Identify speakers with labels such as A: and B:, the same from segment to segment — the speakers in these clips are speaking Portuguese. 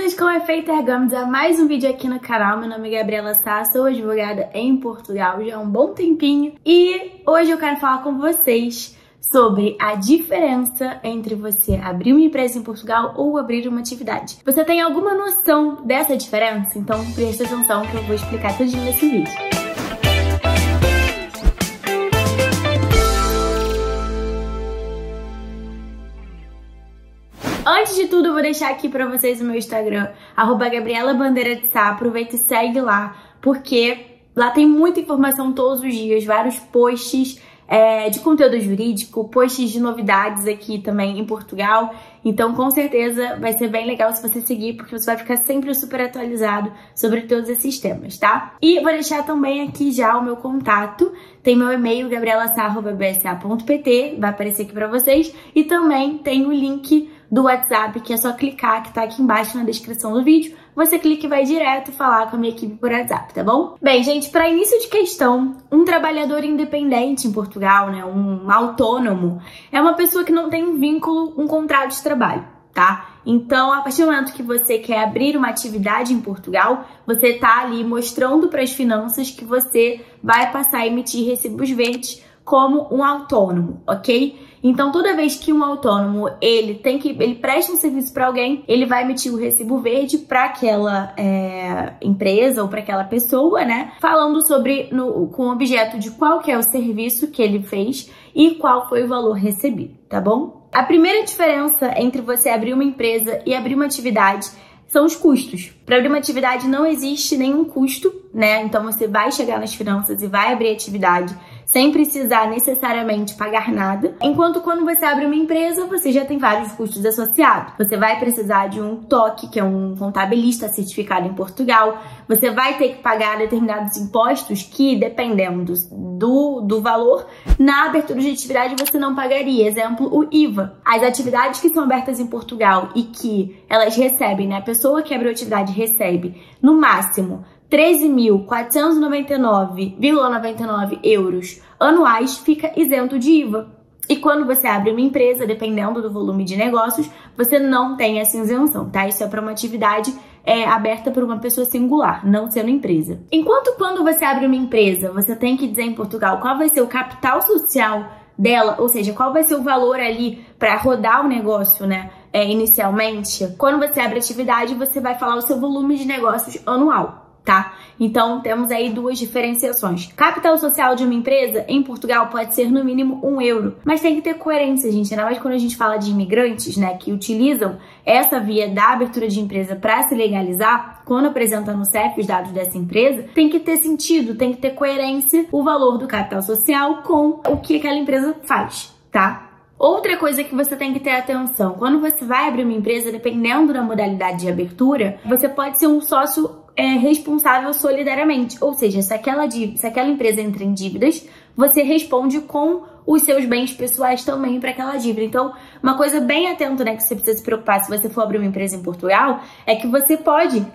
A: Bem-vindas com o Efeito Ergâmedes a mais um vídeo aqui no canal. Meu nome é Gabriela Sá, sou advogada em Portugal já há um bom tempinho e hoje eu quero falar com vocês sobre a diferença entre você abrir uma empresa em Portugal ou abrir uma atividade. Você tem alguma noção dessa diferença? Então presta atenção que eu vou explicar tudo nesse vídeo. Antes de tudo, eu vou deixar aqui pra vocês o meu Instagram, @GabrielaBandeiraDeSá. Aproveita e segue lá, porque lá tem muita informação todos os dias, vários posts de conteúdo jurídico, posts de novidades aqui também em Portugal. Então, com certeza, vai ser bem legal se você seguir, porque você vai ficar sempre super atualizado sobre todos esses temas, tá? E vou deixar também aqui já o meu contato. Tem meu e-mail, gabrielasa@bsa.pt, vai aparecer aqui pra vocês. E também tem o link do WhatsApp, que é só clicar, que tá aqui embaixo na descrição do vídeo. Você clica e vai direto falar com a minha equipe por WhatsApp, tá bom? Bem, gente, para início de questão, um trabalhador independente em Portugal, né, um autônomo, é uma pessoa que não tem um vínculo, um contrato de trabalho, tá? Então, a partir do momento que você quer abrir uma atividade em Portugal, você tá ali mostrando para as finanças que você vai passar a emitir recibos verdes como um autônomo, ok? Então, toda vez que um autônomo ele presta um serviço para alguém, ele vai emitir o recibo verde para aquela empresa ou para aquela pessoa, né? Falando sobre, com o objeto de qual que é o serviço que ele fez e qual foi o valor recebido, tá bom? A primeira diferença entre você abrir uma empresa e abrir uma atividade são os custos. Para abrir uma atividade não existe nenhum custo, né? Então você vai chegar nas finanças e vai abrir a atividade sem precisar necessariamente pagar nada. Enquanto quando você abre uma empresa, você já tem vários custos associados. Você vai precisar de um TOC, que é um contabilista certificado em Portugal. Você vai ter que pagar determinados impostos que, dependendo do valor, na abertura de atividade você não pagaria. Exemplo, o IVA. As atividades que são abertas em Portugal e que elas recebem, né? A pessoa que abriu a atividade recebe, no máximo, 13.499,99 euros anuais, fica isento de IVA. E quando você abre uma empresa, dependendo do volume de negócios, você não tem essa isenção, tá? Isso é para uma atividade aberta por uma pessoa singular, não sendo empresa. Enquanto quando você abre uma empresa, você tem que dizer em Portugal qual vai ser o capital social dela, ou seja, qual vai ser o valor ali para rodar o negócio, né? Inicialmente, quando você abre atividade, você vai falar o seu volume de negócios anual. Tá? Então, temos aí duas diferenciações. Capital social de uma empresa em Portugal pode ser no mínimo €1, mas tem que ter coerência, gente. Ainda mais quando a gente fala de imigrantes, né, que utilizam essa via da abertura de empresa para se legalizar, quando apresenta no CEF os dados dessa empresa, tem que ter sentido, tem que ter coerência o valor do capital social com o que aquela empresa faz, tá? Outra coisa que você tem que ter atenção, quando você vai abrir uma empresa, dependendo da modalidade de abertura, você pode ser um sócio responsável solidariamente, ou seja, se aquela empresa entra em dívidas, você responde com os seus bens pessoais também para aquela dívida. Então, uma coisa bem atenta, né, que você precisa se preocupar se você for abrir uma empresa em Portugal, é que você pode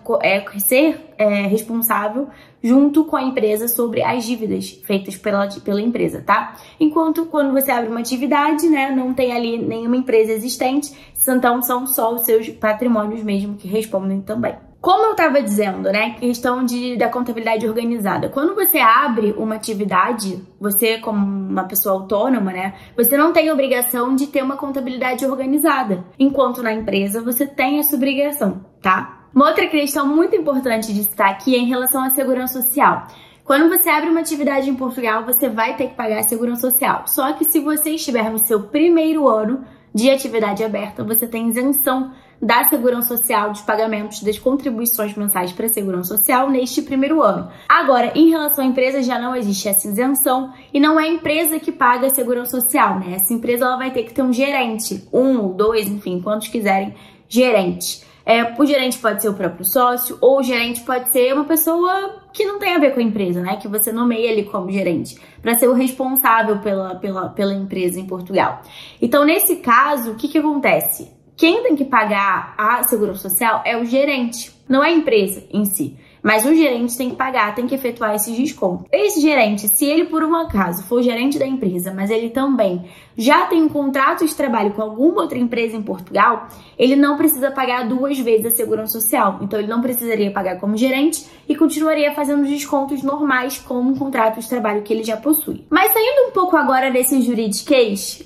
A: ser responsável junto com a empresa sobre as dívidas feitas pela empresa, tá? Enquanto quando você abre uma atividade, né, não tem ali nenhuma empresa existente, então são só os seus patrimônios mesmo que respondem também. Como eu estava dizendo, né, questão da contabilidade organizada. Quando você abre uma atividade, você como uma pessoa autônoma, né, você não tem obrigação de ter uma contabilidade organizada. Enquanto na empresa você tem essa obrigação, tá? Uma outra questão muito importante de citar aqui é em relação à segurança social. Quando você abre uma atividade em Portugal, você vai ter que pagar a segurança social. Só que se você estiver no seu primeiro ano de atividade aberta, você tem isenção da segurança social, dos pagamentos das contribuições mensais para a segurança social neste primeiro ano. Agora, em relação à empresa, já não existe essa isenção e não é a empresa que paga a segurança social, né? Essa empresa ela vai ter que ter um gerente, um ou dois, enfim, quantos quiserem, gerentes. O gerente pode ser o próprio sócio ou o gerente pode ser uma pessoa que não tem a ver com a empresa, né? Que você nomeia ele como gerente, para ser o responsável pela empresa em Portugal. Então, nesse caso, o que acontece? Quem tem que pagar a segurança social é o gerente, não é a empresa em si. Mas o gerente tem que pagar, tem que efetuar esses descontos. Esse gerente, se ele por um acaso for gerente da empresa, mas ele também já tem um contrato de trabalho com alguma outra empresa em Portugal, ele não precisa pagar 2 vezes a segurança social. Então ele não precisaria pagar como gerente e continuaria fazendo descontos normais como um contrato de trabalho que ele já possui. Mas saindo um pouco agora desse juridiquês,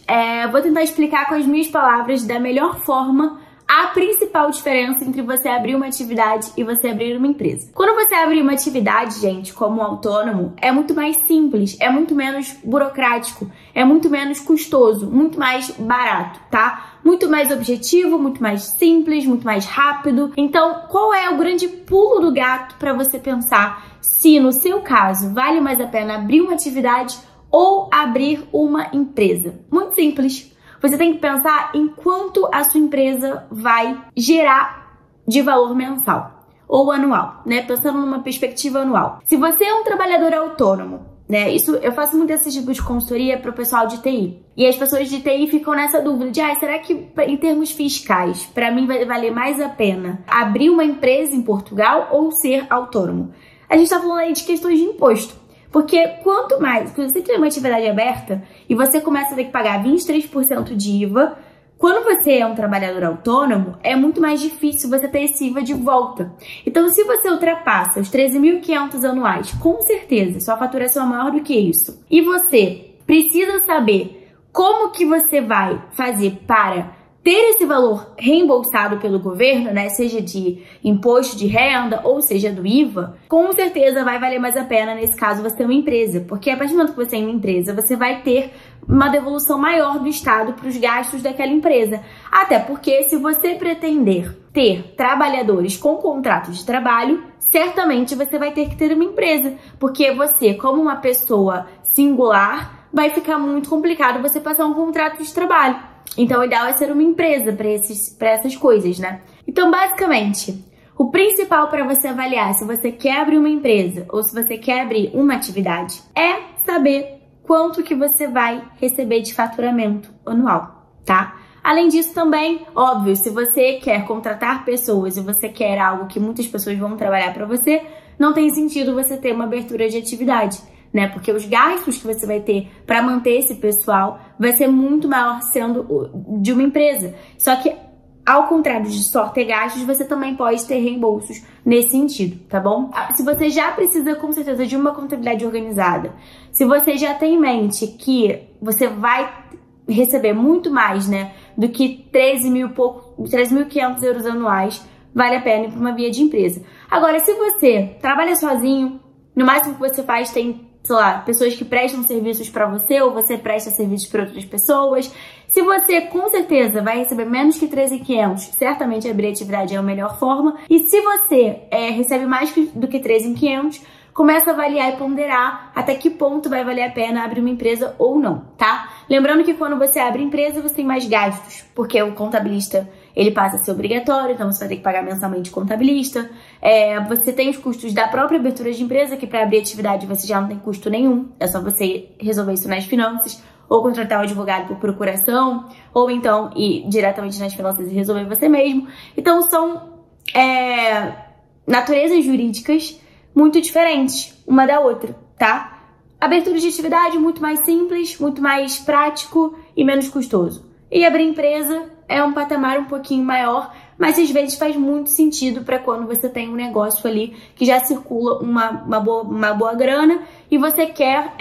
A: vou tentar explicar com as minhas palavras da melhor forma a principal diferença entre você abrir uma atividade e você abrir uma empresa. Quando você abre uma atividade, gente, como autônomo, é muito mais simples, é muito menos burocrático, é muito menos custoso, muito mais barato, tá? Muito mais objetivo, muito mais simples, muito mais rápido. Então, qual é o grande pulo do gato para você pensar se, no seu caso, vale mais a pena abrir uma atividade ou abrir uma empresa? Muito simples. Você tem que pensar em quanto a sua empresa vai gerar de valor mensal ou anual, né? Pensando numa perspectiva anual. Se você é um trabalhador autônomo, né? Isso eu faço muito esse tipo de consultoria para o pessoal de TI. E as pessoas de TI ficam nessa dúvida de, será que em termos fiscais, para mim vai valer mais a pena abrir uma empresa em Portugal ou ser autônomo? A gente tá falando aí de questões de imposto. Porque quanto mais, se você tem uma atividade aberta e você começa a ter que pagar 23% de IVA, quando você é um trabalhador autônomo, é muito mais difícil você ter esse IVA de volta. Então, se você ultrapassa os 13.500 anuais, com certeza, sua faturação é maior do que isso. E você precisa saber como que você vai fazer para ter esse valor reembolsado pelo governo, né, seja de imposto de renda ou seja do IVA, com certeza vai valer mais a pena nesse caso você ter uma empresa, porque a partir do momento que você tem uma empresa, você vai ter uma devolução maior do Estado para os gastos daquela empresa. Até porque se você pretender ter trabalhadores com contrato de trabalho, certamente você vai ter que ter uma empresa, porque você, como uma pessoa singular, vai ficar muito complicado você passar um contrato de trabalho. Então, o ideal é ser uma empresa para essas coisas, né? Então, basicamente, o principal para você avaliar se você quer abrir uma empresa ou se você quer abrir uma atividade é saber quanto que você vai receber de faturamento anual, tá? Além disso também, óbvio, se você quer contratar pessoas e você quer algo que muitas pessoas vão trabalhar para você, não tem sentido você ter uma abertura de atividade, né? Porque os gastos que você vai ter para manter esse pessoal vai ser muito maior sendo de uma empresa. Só que, ao contrário de só ter gastos, você também pode ter reembolsos nesse sentido, tá bom? Se você já precisa, com certeza, de uma contabilidade organizada, se você já tem em mente que você vai receber muito mais, né, do que 13.500 euros anuais, vale a pena ir para uma via de empresa. Agora, se você trabalha sozinho, no máximo que você faz tem, sei lá, pessoas que prestam serviços para você ou você presta serviços para outras pessoas. Se você, com certeza, vai receber menos que 13.500, certamente abrir atividade é a melhor forma. E se você recebe mais do que 13.500, começa a avaliar e ponderar até que ponto vai valer a pena abrir uma empresa ou não, tá? Lembrando que quando você abre empresa, você tem mais gastos, porque o contabilista, ele passa a ser obrigatório, então você vai ter que pagar mensalmente contabilista. Você tem os custos da própria abertura de empresa, que para abrir atividade você já não tem custo nenhum, é só você resolver isso nas finanças, ou contratar um advogado por procuração, ou então ir diretamente nas finanças e resolver você mesmo. Então são naturezas jurídicas muito diferentes uma da outra, tá? Abertura de atividade muito mais simples, muito mais prático e menos custoso. E abrir empresa é um patamar um pouquinho maior, mas às vezes faz muito sentido para quando você tem um negócio ali que já circula uma boa grana e você quer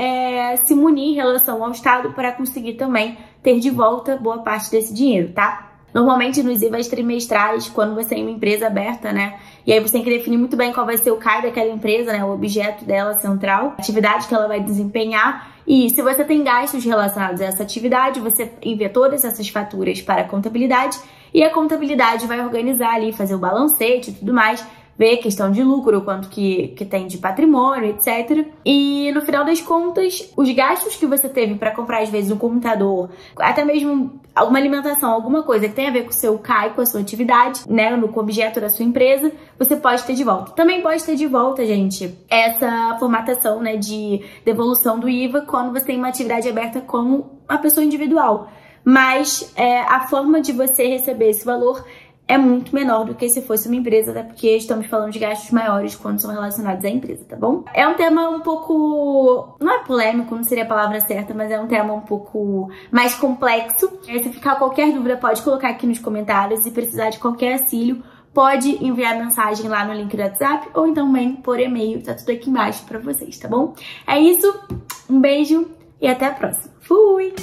A: se munir em relação ao Estado para conseguir também ter de volta boa parte desse dinheiro, tá? Normalmente nos IVAs trimestrais, quando você tem uma empresa aberta, né? E aí você tem que definir muito bem qual vai ser o CAI daquela empresa, né? O objeto dela central, a atividade que ela vai desempenhar. E se você tem gastos relacionados a essa atividade, você envia todas essas faturas para a contabilidade e a contabilidade vai organizar ali, fazer o balancete e tudo mais, ver questão de lucro, quanto que tem de patrimônio, etc. E no final das contas, os gastos que você teve para comprar, às vezes, um computador, até mesmo alguma alimentação, alguma coisa que tem a ver com o seu CAI, com a sua atividade, né, com o objeto da sua empresa, você pode ter de volta. Também pode ter de volta, gente, essa formatação, né, de devolução do IVA quando você tem uma atividade aberta como uma pessoa individual. Mas a forma de você receber esse valor é muito menor do que se fosse uma empresa, até porque estamos falando de gastos maiores quando são relacionados à empresa, tá bom? É um tema um pouco... não é polêmico, não seria a palavra certa, mas é um tema um pouco mais complexo. Se ficar qualquer dúvida, pode colocar aqui nos comentários. Se precisar de qualquer auxílio, pode enviar mensagem lá no link do WhatsApp ou então também por e-mail, tá tudo aqui embaixo pra vocês, tá bom? É isso, um beijo e até a próxima. Fui!